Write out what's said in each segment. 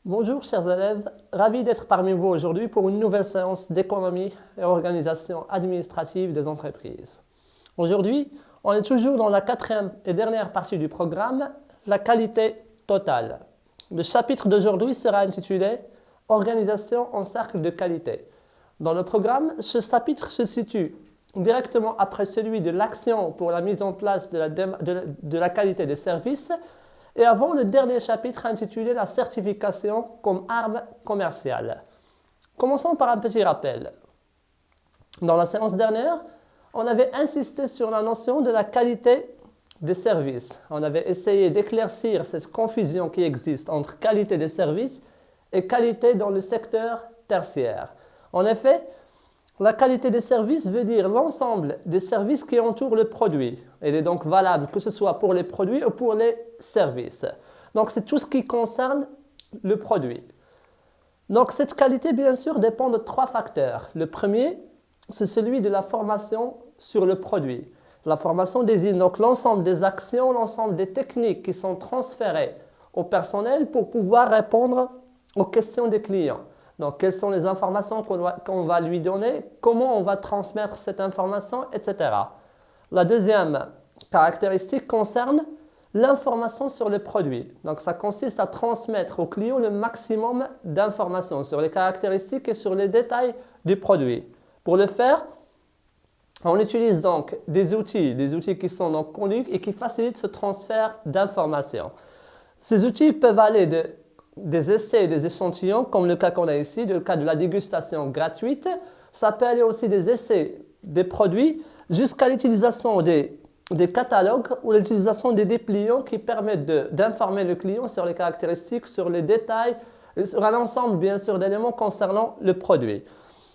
Bonjour chers élèves, ravi d'être parmi vous aujourd'hui pour une nouvelle séance d'économie et organisation administrative des entreprises. Aujourd'hui, on est toujours dans la quatrième et dernière partie du programme, la qualité totale. Le chapitre d'aujourd'hui sera intitulé Organisation en cercle de qualité. Dans le programme, ce chapitre se situe directement après celui de l'action pour la mise en place de la qualité des services et avant le dernier chapitre intitulé La certification comme arme commerciale. Commençons par un petit rappel. Dans la séance dernière, on avait insisté sur la notion de la qualité des services. On avait essayé d'éclaircir cette confusion qui existe entre qualité des services et qualité dans le secteur tertiaire. En effet, la qualité des services veut dire l'ensemble des services qui entourent le produit. Elle est donc valable que ce soit pour les produits ou pour les services. Donc c'est tout ce qui concerne le produit. Donc cette qualité, bien sûr, dépend de trois facteurs. Le premier, c'est celui de la formation sur le produit. La formation désigne donc l'ensemble des actions, l'ensemble des techniques qui sont transférées au personnel pour pouvoir répondre aux questions des clients. Donc, quelles sont les informations qu'on va lui donner, comment on va transmettre cette information, etc. La deuxième caractéristique concerne l'information sur le produit. Donc, ça consiste à transmettre au client le maximum d'informations sur les caractéristiques et sur les détails du produit. Pour le faire, on utilise donc des outils qui sont donc connus et qui facilitent ce transfert d'informations. Ces outils peuvent aller des essais et des échantillons, comme le cas qu'on a ici, le cas de la dégustation gratuite. Ça peut aller aussi des essais des produits jusqu'à l'utilisation des catalogues ou l'utilisation des dépliants qui permettent d'informer le client sur les caractéristiques, sur les détails, sur un ensemble bien sûr d'éléments concernant le produit.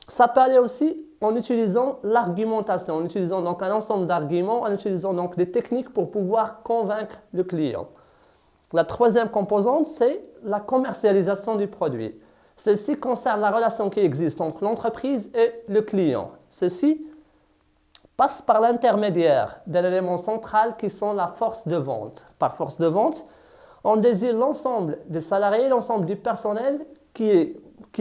Ça peut aller aussi en utilisant l'argumentation, en utilisant donc un ensemble d'arguments, en utilisant donc des techniques pour pouvoir convaincre le client. La troisième composante, c'est la commercialisation du produit. Celle-ci concerne la relation qui existe entre l'entreprise et le client. Ceci passe par l'intermédiaire d'un élément central qui sont la force de vente. Par force de vente, on désigne l'ensemble des salariés, l'ensemble du personnel qui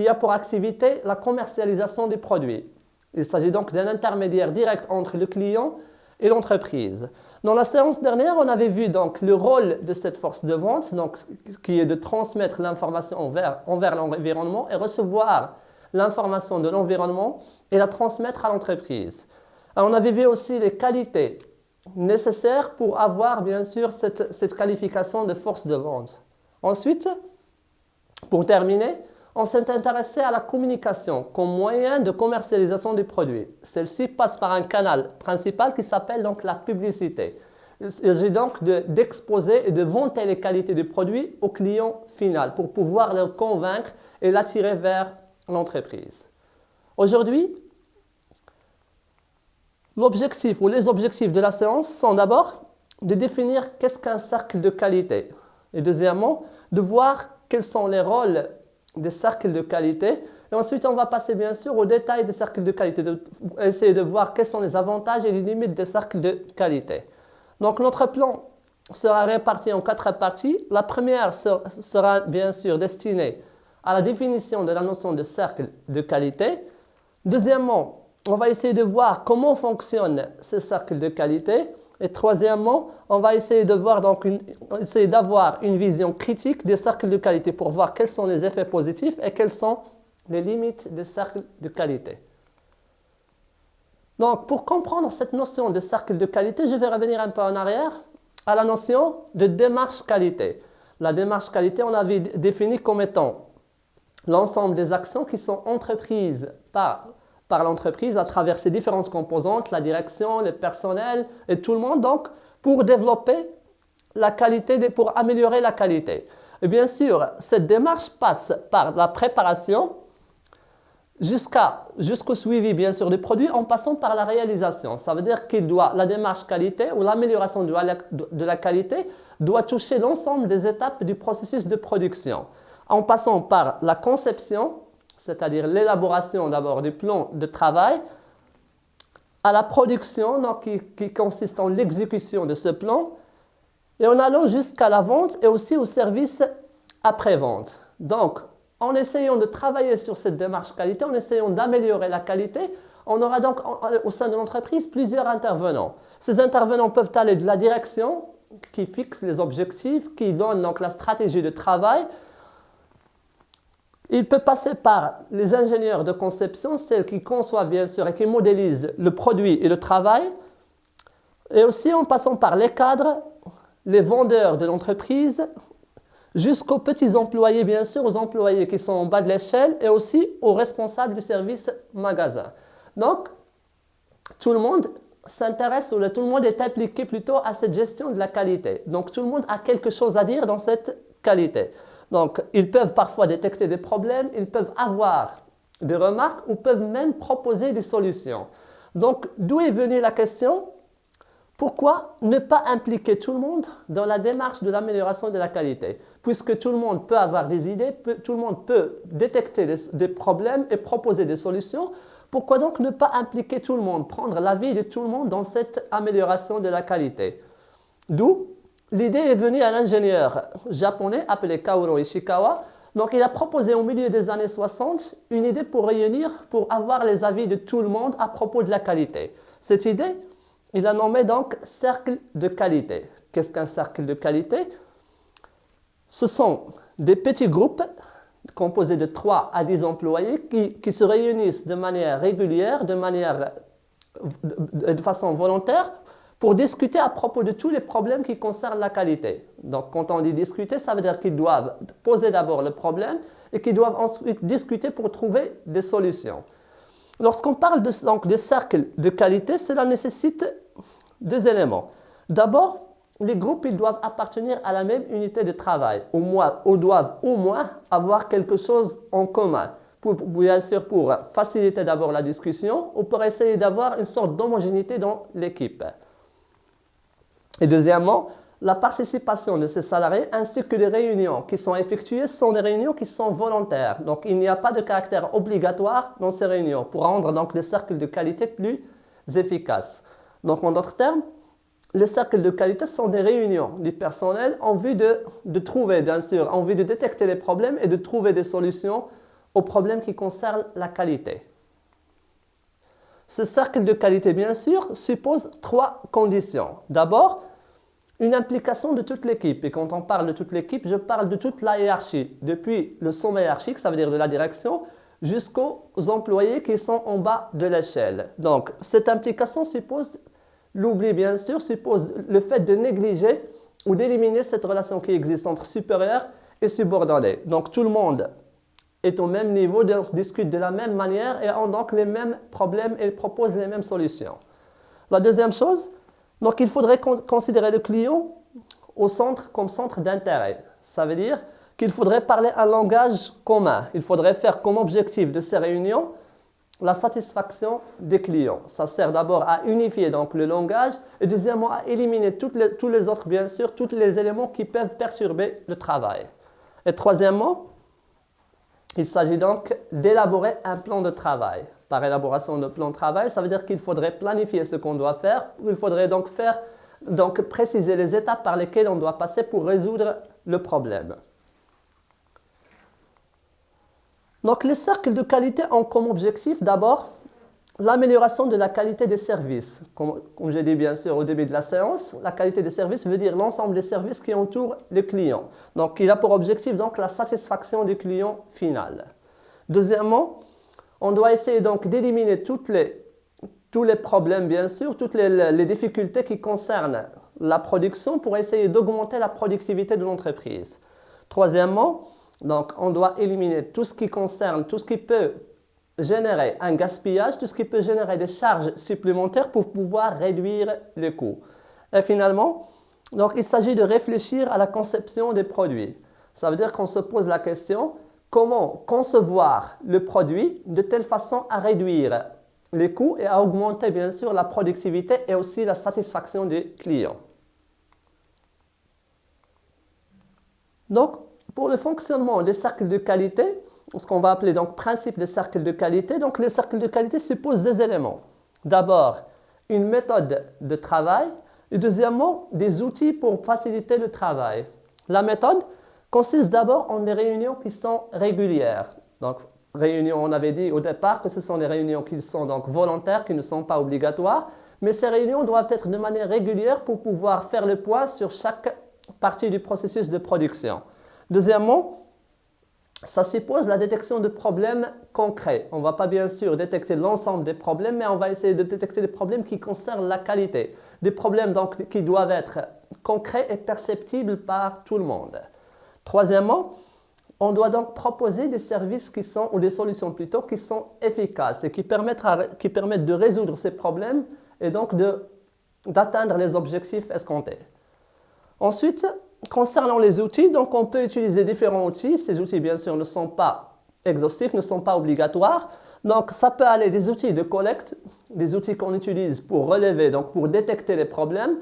a pour activité la commercialisation des produits. Il s'agit donc d'un intermédiaire direct entre le client et l'entreprise. Dans la séance dernière, on avait vu donc le rôle de cette force de vente, donc, qui est de transmettre l'information envers l'environnement et recevoir l'information de l'environnement et la transmettre à l'entreprise. On avait vu aussi les qualités nécessaires pour avoir bien sûr cette qualification de force de vente. Ensuite, pour terminer, on s'est intéressé à la communication comme moyen de commercialisation des produits. Celle-ci passe par un canal principal qui s'appelle donc la publicité. Il s'agit donc d'exposer et de vanter les qualités du produit au client final pour pouvoir le convaincre et l'attirer vers l'entreprise. Aujourd'hui, l'objectif ou les objectifs de la séance sont d'abord de définir qu'est-ce qu'un cercle de qualité et deuxièmement, de voir quels sont les rôles des cercles de qualité. Et ensuite, on va passer bien sûr aux détails des cercles de qualité, essayer de voir quels sont les avantages et les limites des cercles de qualité. Donc, notre plan sera réparti en 4 parties. La première sera bien sûr destinée à la définition de la notion de cercle de qualité. Deuxièmement, on va essayer de voir comment fonctionnent ces cercles de qualité. Et troisièmement, on va essayer d'avoir une vision critique des cercles de qualité pour voir quels sont les effets positifs et quelles sont les limites des cercles de qualité. Donc, pour comprendre cette notion de cercle de qualité, je vais revenir un peu en arrière à la notion de démarche qualité. La démarche qualité, on l'avait définie comme étant l'ensemble des actions qui sont entreprises par l'entreprise à travers ses différentes composantes, la direction, le personnel et tout le monde, donc, pour développer la qualité, pour améliorer la qualité. Et bien sûr, cette démarche passe par la préparation jusqu'au suivi, bien sûr, des produits en passant par la réalisation. Ça veut dire que la démarche qualité ou l'amélioration de la qualité doit toucher l'ensemble des étapes du processus de production, en passant par la conception, c'est-à-dire l'élaboration d'abord du plan de travail, à la production donc, qui consiste en l'exécution de ce plan, et en allant jusqu'à la vente et aussi au service après-vente. Donc, en essayant de travailler sur cette démarche qualité, en essayant d'améliorer la qualité, on aura donc au sein de l'entreprise plusieurs intervenants. Ces intervenants peuvent aller de la direction qui fixe les objectifs, qui donne donc la stratégie de travail. Il peut passer par les ingénieurs de conception, celles qui conçoivent bien sûr et qui modélisent le produit et le travail, et aussi en passant par les cadres, les vendeurs de l'entreprise, jusqu'aux petits employés bien sûr, aux employés qui sont en bas de l'échelle et aussi aux responsables du service magasin. Donc, tout le monde s'intéresse ou tout le monde est impliqué plutôt à cette gestion de la qualité. Donc, tout le monde a quelque chose à dire dans cette qualité. Donc, ils peuvent parfois détecter des problèmes, ils peuvent avoir des remarques ou peuvent même proposer des solutions. Donc, d'où est venue la question? Pourquoi ne pas impliquer tout le monde dans la démarche de l'amélioration de la qualité? Puisque tout le monde peut avoir des idées, tout le monde peut détecter des problèmes et proposer des solutions, pourquoi donc ne pas impliquer tout le monde, prendre l'avis de tout le monde dans cette amélioration de la qualité? D'où l'idée est venue à l'ingénieur japonais appelé Kaoru Ishikawa. Donc il a proposé au milieu des années 60 une idée pour réunir, pour avoir les avis de tout le monde à propos de la qualité. Cette idée, il a nommé donc cercle de qualité. Qu'est-ce qu'un cercle de qualité? Ce sont des petits groupes composés de 3 à 10 employés qui se réunissent de manière régulière, de façon volontaire, pour discuter à propos de tous les problèmes qui concernent la qualité. Donc quand on dit discuter, ça veut dire qu'ils doivent poser d'abord le problème et qu'ils doivent ensuite discuter pour trouver des solutions. Lorsqu'on parle donc de cercle de qualité, cela nécessite 2 éléments. D'abord, les groupes ils doivent appartenir à la même unité de travail, ou doivent au moins avoir quelque chose en commun, bien sûr pour faciliter d'abord la discussion ou pour essayer d'avoir une sorte d'homogénéité dans l'équipe. Et deuxièmement, la participation de ces salariés ainsi que les réunions qui sont effectuées sont des réunions qui sont volontaires. Donc il n'y a pas de caractère obligatoire dans ces réunions pour rendre donc les cercles de qualité plus efficaces. Donc en d'autres termes, les cercles de qualité sont des réunions du personnel en vue de trouver, bien sûr, en vue de détecter les problèmes et de trouver des solutions aux problèmes qui concernent la qualité. Ce cercle de qualité, bien sûr, suppose 3 conditions. D'abord, une implication de toute l'équipe. Et quand on parle de toute l'équipe, je parle de toute la hiérarchie, depuis le sommet hiérarchique, ça veut dire de la direction, jusqu'aux employés qui sont en bas de l'échelle. Donc, cette implication suppose l'oubli, bien sûr, suppose le fait de négliger ou d'éliminer cette relation qui existe entre supérieur et subordonné. Donc, tout le monde est au même niveau, discute de la même manière et ont donc les mêmes problèmes et propose les mêmes solutions. La deuxième chose, donc il faudrait considérer le client au centre comme centre d'intérêt. Ça veut dire qu'il faudrait parler un langage commun. Il faudrait faire comme objectif de ces réunions la satisfaction des clients. Ça sert d'abord à unifier donc le langage et deuxièmement à éliminer tous les autres, bien sûr, tous les éléments qui peuvent perturber le travail. Et troisièmement, il s'agit donc d'élaborer un plan de travail. Par élaboration de plan de travail, ça veut dire qu'il faudrait planifier ce qu'on doit faire. Il faudrait donc préciser les étapes par lesquelles on doit passer pour résoudre le problème. Donc les cercles de qualité ont comme objectif d'abord l'amélioration de la qualité des services. Comme j'ai dit bien sûr au début de la séance, la qualité des services veut dire l'ensemble des services qui entourent le client. Donc il a pour objectif donc la satisfaction du client final. Deuxièmement, on doit essayer donc d'éliminer tous les problèmes bien sûr, toutes les difficultés qui concernent la production pour essayer d'augmenter la productivité de l'entreprise. Troisièmement, donc on doit éliminer tout ce qui concerne, tout ce qui peut générer un gaspillage, tout ce qui peut générer des charges supplémentaires pour pouvoir réduire les coûts. Et finalement, donc il s'agit de réfléchir à la conception des produits. Ça veut dire qu'on se pose la question, comment concevoir le produit de telle façon à réduire les coûts et à augmenter bien sûr la productivité et aussi la satisfaction des clients. Donc, pour le fonctionnement des cercles de qualité, ce qu'on va appeler donc principe des cercles de qualité, donc les cercles de qualité supposent 2 éléments. D'abord, une méthode de travail et deuxièmement, des outils pour faciliter le travail. La méthode consiste d'abord en des réunions qui sont régulières. Donc, réunions, on avait dit au départ que ce sont des réunions qui sont donc volontaires, qui ne sont pas obligatoires, mais ces réunions doivent être de manière régulière pour pouvoir faire le point sur chaque partie du processus de production. Deuxièmement, ça suppose la détection de problèmes concrets. On ne va pas bien sûr détecter l'ensemble des problèmes, mais on va essayer de détecter des problèmes qui concernent la qualité. Des problèmes donc qui doivent être concrets et perceptibles par tout le monde. Troisièmement, on doit donc proposer des services qui sont, ou des solutions plutôt, qui sont efficaces et qui permettent de résoudre ces problèmes et donc d'atteindre les objectifs escomptés. Ensuite, concernant les outils, donc on peut utiliser différents outils. Ces outils, bien sûr, ne sont pas exhaustifs, ne sont pas obligatoires. Donc, ça peut aller des outils de collecte, des outils qu'on utilise pour relever, donc pour détecter les problèmes.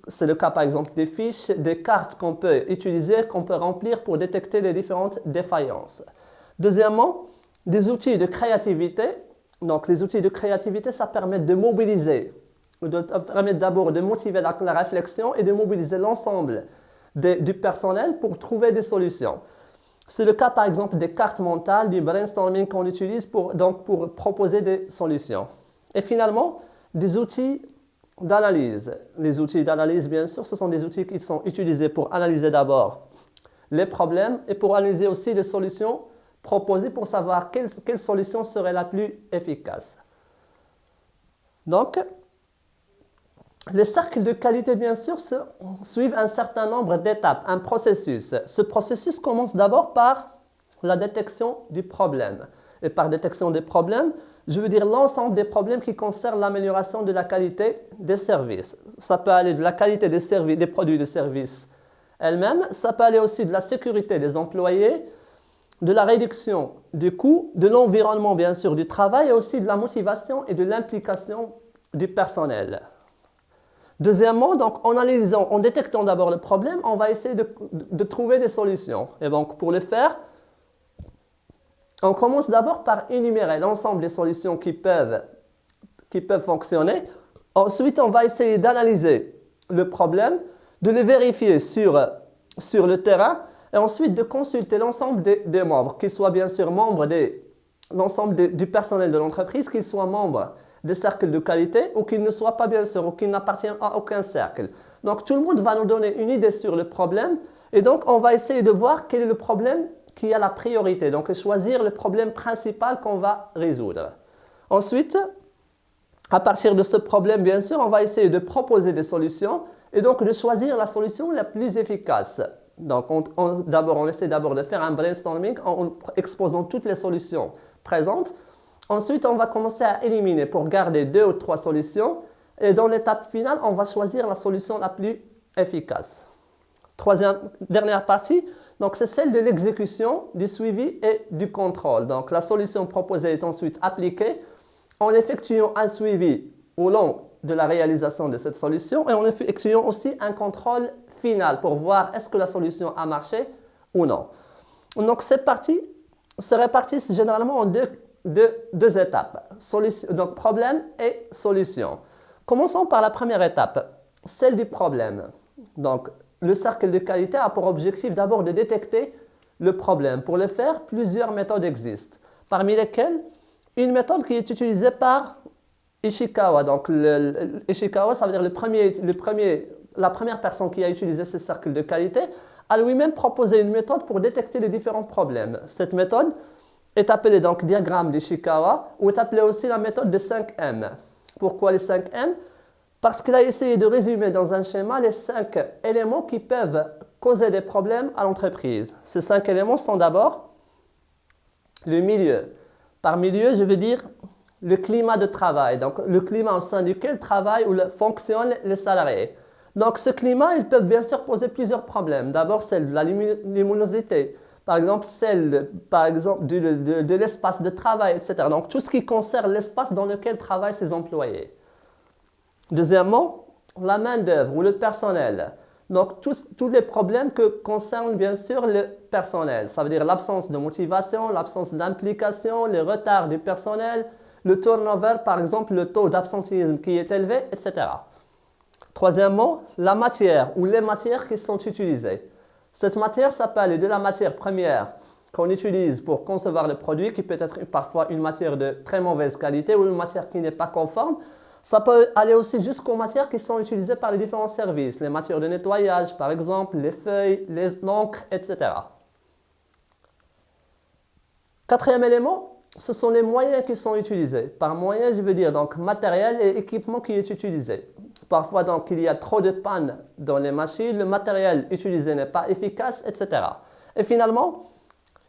C'est le cas, par exemple, des fiches, des cartes qu'on peut utiliser, qu'on peut remplir pour détecter les différentes défaillances. Deuxièmement, des outils de créativité. Donc, les outils de créativité, ça permet de mobiliser, permet d'abord de motiver la réflexion et de mobiliser l'ensemble du personnel pour trouver des solutions. C'est le cas par exemple des cartes mentales, du brainstorming qu'on utilise pour proposer des solutions. Et finalement, des outils d'analyse. Les outils d'analyse, bien sûr, ce sont des outils qui sont utilisés pour analyser d'abord les problèmes et pour analyser aussi les solutions proposées pour savoir quelle solution serait la plus efficace. Donc, les cercles de qualité, bien sûr, suivent un certain nombre d'étapes, un processus. Ce processus commence d'abord par la détection du problème. Et par détection des problèmes, je veux dire l'ensemble des problèmes qui concernent l'amélioration de la qualité des services. Ça peut aller de la qualité des produits de services elles-mêmes, ça peut aller aussi de la sécurité des employés, de la réduction du coût, de l'environnement, bien sûr, du travail, et aussi de la motivation et de l'implication du personnel. Deuxièmement, donc, en détectant d'abord le problème, on va essayer de trouver des solutions. Et donc, pour le faire, on commence d'abord par énumérer l'ensemble des solutions qui peuvent fonctionner. Ensuite, on va essayer d'analyser le problème, de le vérifier sur le terrain, et ensuite de consulter l'ensemble des membres, qu'ils soient bien sûr membres du personnel de l'entreprise, qu'ils soient membres des cercles de qualité ou qu'ils ne soient pas bien sûr ou qu'ils n'appartiennent à aucun cercle. Donc tout le monde va nous donner une idée sur le problème et donc on va essayer de voir quel est le problème qui a la priorité, donc choisir le problème principal qu'on va résoudre. Ensuite, à partir de ce problème, bien sûr, on va essayer de proposer des solutions et donc de choisir la solution la plus efficace. Donc on essaie d'abord de faire un brainstorming en exposant toutes les solutions présentes. Ensuite, on va commencer à éliminer pour garder 2 ou 3 solutions. Et dans l'étape finale, on va choisir la solution la plus efficace. Dernière partie, donc c'est celle de l'exécution, du suivi et du contrôle. Donc la solution proposée est ensuite appliquée en effectuant un suivi au long de la réalisation de cette solution et en effectuant aussi un contrôle final pour voir est-ce que la solution a marché ou non. Donc ces parties se répartissent généralement en deux étapes, donc problème et solution. Commençons par la première étape, celle du problème. Donc, le cercle de qualité a pour objectif d'abord de détecter le problème. Pour le faire, plusieurs méthodes existent, parmi lesquelles une méthode qui est utilisée par Ishikawa. Donc, Ishikawa, ça veut dire la première personne qui a utilisé ce cercle de qualité, a lui-même proposé une méthode pour détecter les différents problèmes. Cette méthode est appelée donc diagramme d'Ishikawa ou est appelée aussi la méthode des 5 M. Pourquoi les 5 M? Parce qu'il a essayé de résumer dans un schéma les 5 éléments qui peuvent causer des problèmes à l'entreprise. Ces 5 éléments sont d'abord le milieu. Par milieu, je veux dire le climat de travail, donc le climat au sein duquel travaillent ou fonctionnent les salariés. Donc ce climat, il peut bien sûr poser plusieurs problèmes. D'abord, celle de la luminosité. Par exemple, celle de l'espace de travail, etc. Donc, tout ce qui concerne l'espace dans lequel travaillent ses employés. Deuxièmement, la main-d'œuvre ou le personnel. Donc, tous les problèmes que concernent bien sûr le personnel. Ça veut dire l'absence de motivation, l'absence d'implication, les retards du personnel, le turnover, par exemple, le taux d'absentéisme qui est élevé, etc. Troisièmement, la matière ou les matières qui sont utilisées. Cette matière s'appelle de la matière première qu'on utilise pour concevoir le produit, qui peut être parfois une matière de très mauvaise qualité ou une matière qui n'est pas conforme. Ça peut aller aussi jusqu'aux matières qui sont utilisées par les différents services, les matières de nettoyage par exemple, les feuilles, l'encre, etc. Quatrième élément, ce sont les moyens qui sont utilisés. Par moyens, je veux dire donc matériel et équipement qui est utilisé. Parfois donc il y a trop de pannes dans les machines, le matériel utilisé n'est pas efficace, etc. Et finalement,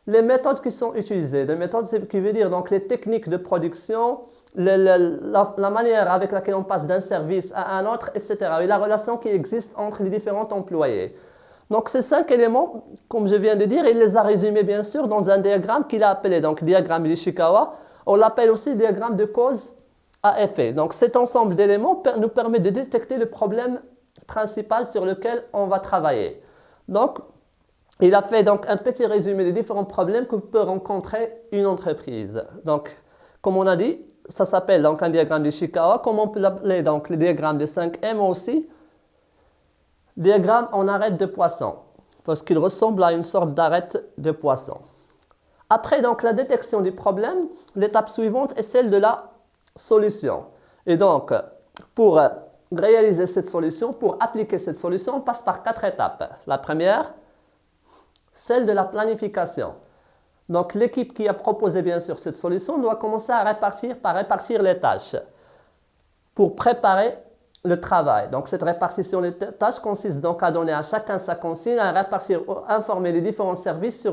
les méthodes qui sont utilisées. Les méthodes, c'est qui veut dire donc les techniques de production, la manière avec laquelle on passe d'un service à un autre, etc. Et la relation qui existe entre les différents employés. Donc ces 5 éléments, comme je viens de dire, il les a résumés bien sûr dans un diagramme qu'il a appelé donc diagramme d'Ishikawa. On l'appelle aussi diagramme de cause à effet. Donc cet ensemble d'éléments nous permet de détecter le problème principal sur lequel on va travailler. Donc il a fait donc un petit résumé des différents problèmes que peut rencontrer une entreprise. Donc comme on a dit, ça s'appelle donc un diagramme d'Ishikawa, comme on peut l'appeler donc le diagramme des 5M aussi. Diagramme en arête de poisson, parce qu'il ressemble à une sorte d'arête de poisson. Après donc la détection du problème, l'étape suivante est celle de la solution. Et donc, pour réaliser cette solution, pour appliquer cette solution, on passe par 4 étapes. La première, celle de la planification. Donc l'équipe qui a proposé bien sûr cette solution doit commencer à répartir les tâches pour préparer le travail. Donc cette répartition des tâches consiste donc à donner à chacun sa consigne, à informer les différents services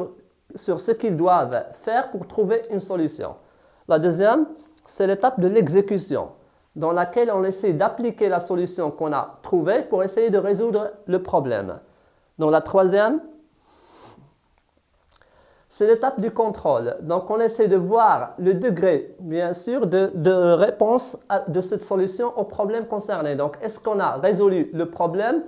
sur ce qu'ils doivent faire pour trouver une solution. La deuxième, c'est l'étape de l'exécution, dans laquelle on essaie d'appliquer la solution qu'on a trouvée pour essayer de résoudre le problème. Dans la troisième, c'est l'étape du contrôle. Donc on essaie de voir le degré, bien sûr, de réponse de cette solution au problème concerné. Donc est-ce qu'on a résolu le problème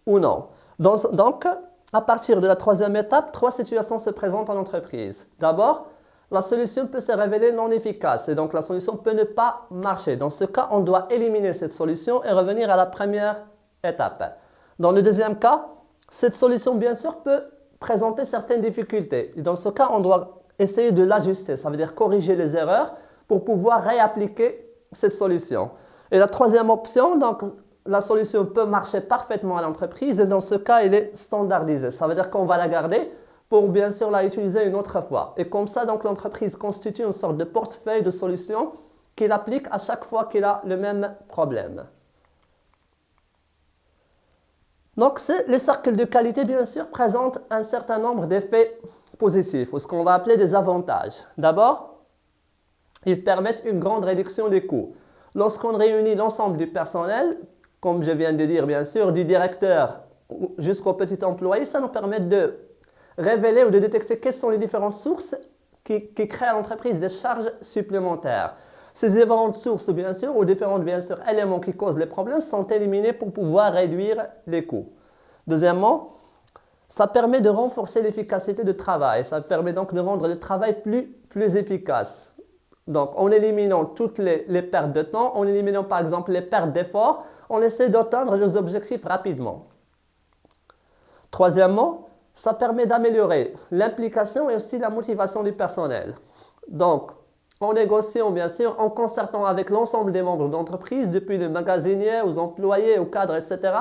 ou non? Donc à partir de la troisième étape, 3 situations se présentent en entreprise. D'abord, la solution peut se révéler non efficace et donc la solution peut ne pas marcher. Dans ce cas, on doit éliminer cette solution et revenir à la première étape. Dans le deuxième cas, cette solution, bien sûr, peut présenter certaines difficultés. Et dans ce cas, on doit essayer de l'ajuster, ça veut dire corriger les erreurs pour pouvoir réappliquer cette solution. Et la troisième option, donc la solution peut marcher parfaitement à l'entreprise et dans ce cas, elle est standardisée. Ça veut dire qu'on va la garder pour bien sûr la utiliser une autre fois. Et comme ça, donc l'entreprise constitue une sorte de portefeuille de solutions qu'il applique à chaque fois qu'il a le même problème. Donc, les cercles de qualité, bien sûr, présentent un certain nombre d'effets positifs, ou ce qu'on va appeler des avantages. D'abord, ils permettent une grande réduction des coûts. Lorsqu'on réunit l'ensemble du personnel, comme je viens de dire, bien sûr, du directeur jusqu'au petit employé, ça nous permet de révéler ou de détecter quelles sont les différentes sources qui créent à l'entreprise des charges supplémentaires. Ces différentes sources, bien sûr, ou différents éléments qui causent les problèmes sont éliminés pour pouvoir réduire les coûts. Deuxièmement, ça permet de renforcer l'efficacité du travail. Ça permet donc de rendre le travail plus efficace. Donc, en éliminant toutes les pertes de temps, en éliminant par exemple les pertes d'efforts, on essaie d'atteindre les objectifs rapidement. Troisièmement, ça permet d'améliorer l'implication et aussi la motivation du personnel. Donc, en négociant, bien sûr, en concertant avec l'ensemble des membres d'entreprise, depuis le magasinier aux employés, aux cadres, etc.,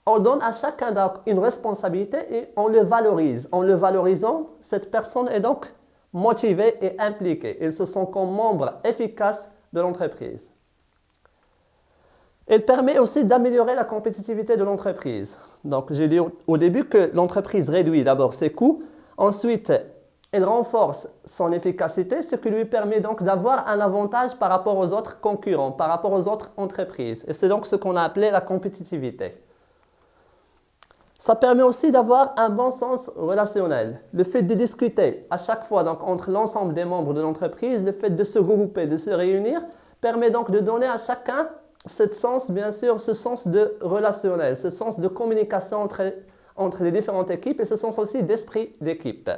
on donne à chacun une responsabilité et on le valorise. En le valorisant, cette personne est donc motivée et impliquée. Ils se sentent comme membres efficaces de l'entreprise. Elle permet aussi d'améliorer la compétitivité de l'entreprise. Donc, j'ai dit au début que l'entreprise réduit d'abord ses coûts, ensuite, elle renforce son efficacité, ce qui lui permet donc d'avoir un avantage par rapport aux autres concurrents, par rapport aux autres entreprises. Et c'est donc ce qu'on a appelé la compétitivité. Ça permet aussi d'avoir un bon sens relationnel. Le fait de discuter à chaque fois donc, entre l'ensemble des membres de l'entreprise, le fait de se regrouper, de se réunir, permet donc de donner à chacun ce sens, bien sûr, ce sens de relationnel, ce sens de communication entre les différentes équipes et ce sens aussi d'esprit d'équipe.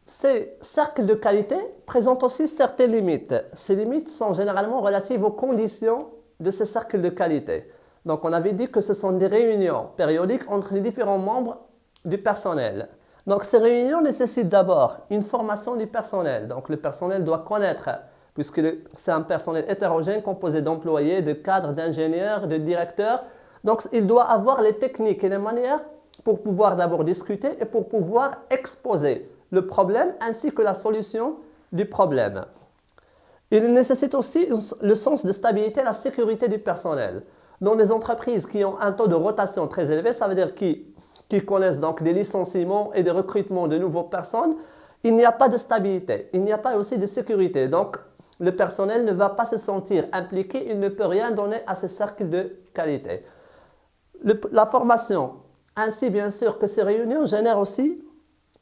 Ces cercles de qualité présentent aussi certaines limites. Ces limites sont généralement relatives aux conditions de ces cercles de qualité. Donc on avait dit que ce sont des réunions périodiques entre les différents membres du personnel. Donc ces réunions nécessitent d'abord une formation du personnel. Donc le personnel doit connaître, puisque c'est un personnel hétérogène composé d'employés, de cadres, d'ingénieurs, de directeurs. Donc il doit avoir les techniques et les manières pour pouvoir d'abord discuter et pour pouvoir exposer le problème ainsi que la solution du problème. Il nécessite aussi le sens de stabilité et la sécurité du personnel. Dans les entreprises qui ont un taux de rotation très élevé, ça veut dire qui connaissent donc des licenciements et des recrutements de nouvelles personnes, il n'y a pas de stabilité, il n'y a pas aussi de sécurité. Donc, le personnel ne va pas se sentir impliqué, il ne peut rien donner à ces cercles de qualité. La formation, ainsi bien sûr que ces réunions génèrent aussi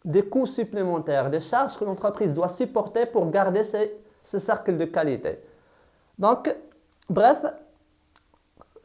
des coûts supplémentaires, des charges que l'entreprise doit supporter pour garder ces cercles de qualité. Donc, bref,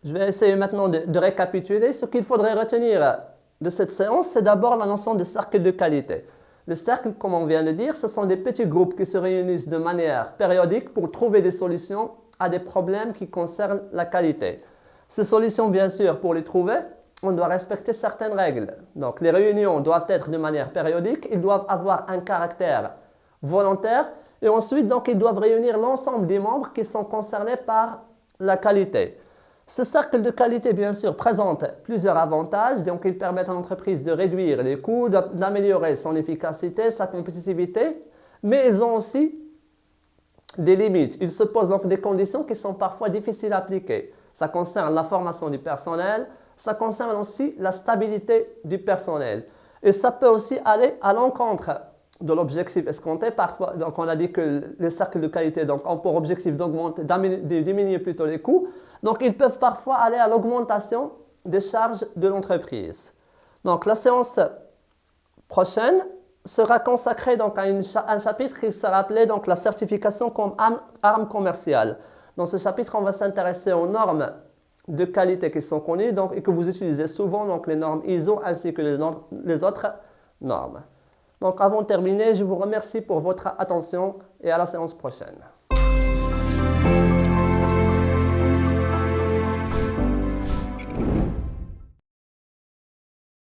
je vais essayer maintenant de récapituler. Ce qu'il faudrait retenir de cette séance, c'est d'abord la notion de cercle de qualité. Les cercles, comme on vient de dire, ce sont des petits groupes qui se réunissent de manière périodique pour trouver des solutions à des problèmes qui concernent la qualité. Ces solutions, bien sûr, pour les trouver, on doit respecter certaines règles. Donc, les réunions doivent être de manière périodique, ils doivent avoir un caractère volontaire et ensuite, donc, ils doivent réunir l'ensemble des membres qui sont concernés par la qualité. Ce cercle de qualité, bien sûr, présente plusieurs avantages. Donc, ils permettent à l'entreprise de réduire les coûts, d'améliorer son efficacité, sa compétitivité, mais ils ont aussi des limites. Ils se posent donc des conditions qui sont parfois difficiles à appliquer. Ça concerne la formation du personnel, ça concerne aussi la stabilité du personnel. Et ça peut aussi aller à l'encontre de l'objectif escompté. Parfois, donc on a dit que les cercles de qualité ont pour objectif de diminuer plutôt les coûts. Donc, ils peuvent parfois aller à l'augmentation des charges de l'entreprise. Donc, la séance prochaine sera consacrée donc, à un chapitre qui sera appelé donc, la certification comme arme commerciale. Dans ce chapitre, on va s'intéresser aux normes de qualité qui sont connues donc, et que vous utilisez souvent, donc les normes ISO ainsi que les autres normes. Donc, avant de terminer, je vous remercie pour votre attention et à la séance prochaine.